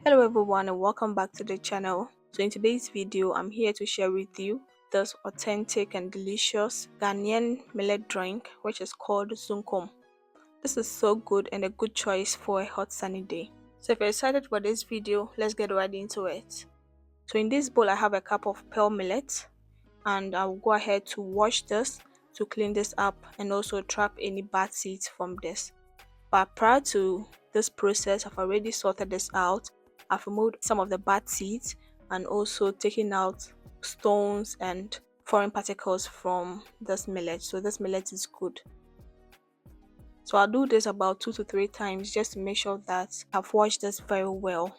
Hello everyone and welcome back to the channel. So in today's video I'm here to share with you this authentic and delicious Ghanaian millet drink which is called Zoomkom. This is so good and a good choice for a hot sunny day. So if you're excited for this video, let's get right into it. So in this bowl I have a cup of pearl millet and I'll go ahead to wash this to clean this up and also trap any bad seeds from this. But prior to this process, I've already sorted this out. I've removed some of the bad seeds and also taken out stones and foreign particles from this millet. So this millet is good. So I'll do this about 2 to 3 times just to make sure that I've washed this very well.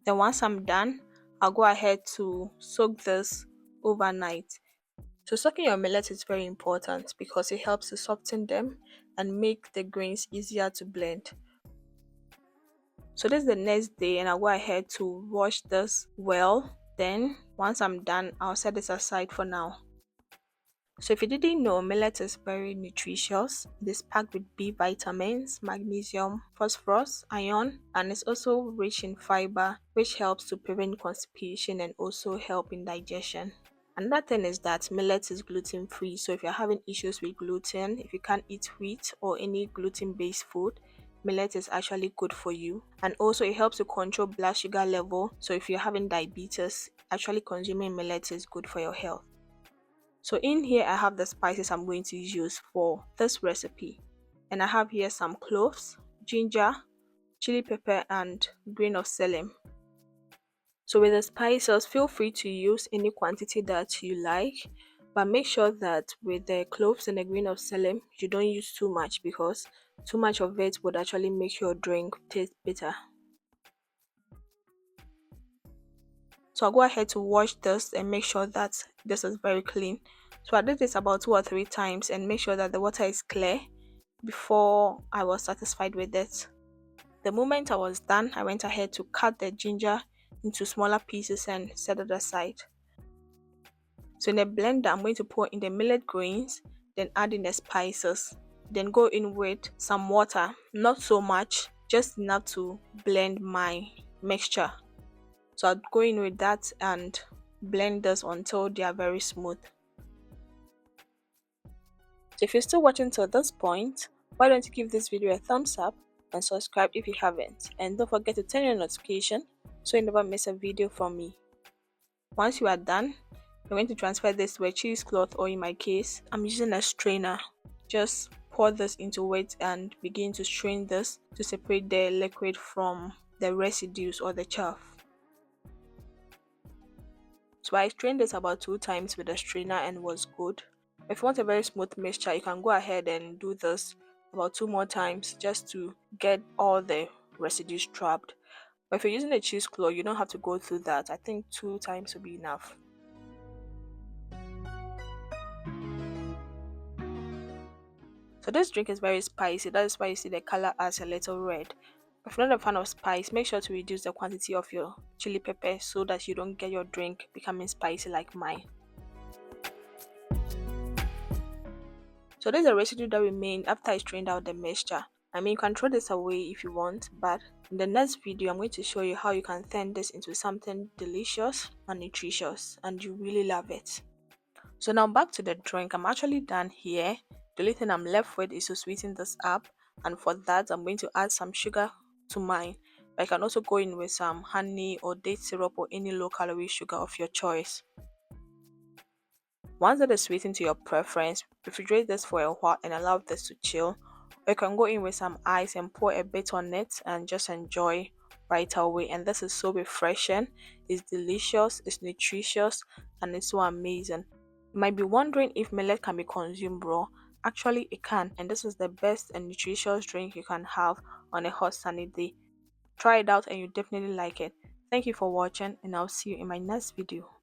Then once I'm done, I'll go ahead to soak this overnight. So soaking your millet is very important because it helps to soften them and make the grains easier to blend. So this is the next day and I'll go ahead to wash this well. Then once I'm done, I'll set this aside for now. So if you didn't know, millet is very nutritious. It is packed with B vitamins, magnesium, phosphorus, iron, and it's also rich in fiber, which helps to prevent constipation and also help in digestion. Another thing is that millet is gluten free, so if you're having issues with gluten, if you can't eat wheat or any gluten based food, millet is actually good for you. And also it helps to control blood sugar level, so if you're having diabetes, actually consuming millet is good for your health. So in here I have the spices I'm going to use for this recipe, and I have here some cloves, ginger, chili pepper and grain of Selim. So with the spices, feel free to use any quantity that you like, but make sure that with the cloves and the grain of Selim, you don't use too much because too much of it would actually make your drink taste bitter. So I'll go ahead to wash this and make sure that this is very clean. So I did this about 2 or 3 times and make sure that the water is clear before I was satisfied with it. The moment I was done, I went ahead to cut the ginger into smaller pieces and set it aside. So in a blender, I'm going to pour in the millet grains, then add in the spices, then go in with some water, not so much, just enough to blend my mixture. So I'll go in with that and blend this until they are very smooth. So if you're still watching till this point, why don't you give this video a thumbs up and subscribe if you haven't, and don't forget to turn on notification so you never miss a video from me. Once you are done, you're going to transfer this to a cheesecloth, or in my case, I'm using a strainer. Just pour this into it and begin to strain this to separate the liquid from the residues or the chaff. So I strained this about 2 times with a strainer and was good. If you want a very smooth mixture, you can go ahead and do this about 2 more times just to get all the residues trapped. But if you're using a cheesecloth, you don't have to go through that. I think 2 times will be enough. So this drink is very spicy. That is why you see the color as a little red. If you're not a fan of spice, make sure to reduce the quantity of your chili pepper so that you don't get your drink becoming spicy like mine. So there's a residue that remained after I strained out the mixture. I mean, you can throw this away if you want, but in the next video I'm going to show you how you can turn this into something delicious and nutritious, and you really love it. So now back to the drink. I'm actually done here. The only thing I'm left with is to sweeten this up, and for that I'm going to add some sugar to mine. But I can also go in with some honey or date syrup or any low calorie sugar of your choice. Once that is sweetened to your preference, refrigerate this for a while and allow this to chill. Or you can go in with some ice and pour a bit on it and just enjoy right away. And this is so refreshing, it's delicious, it's nutritious, and it's so amazing. You might be wondering if millet can be consumed raw. Actually it can, and this is the best and nutritious drink you can have on a hot sunny day. Try it out and you definitely like it. Thank you for watching, and I'll see you in my next video.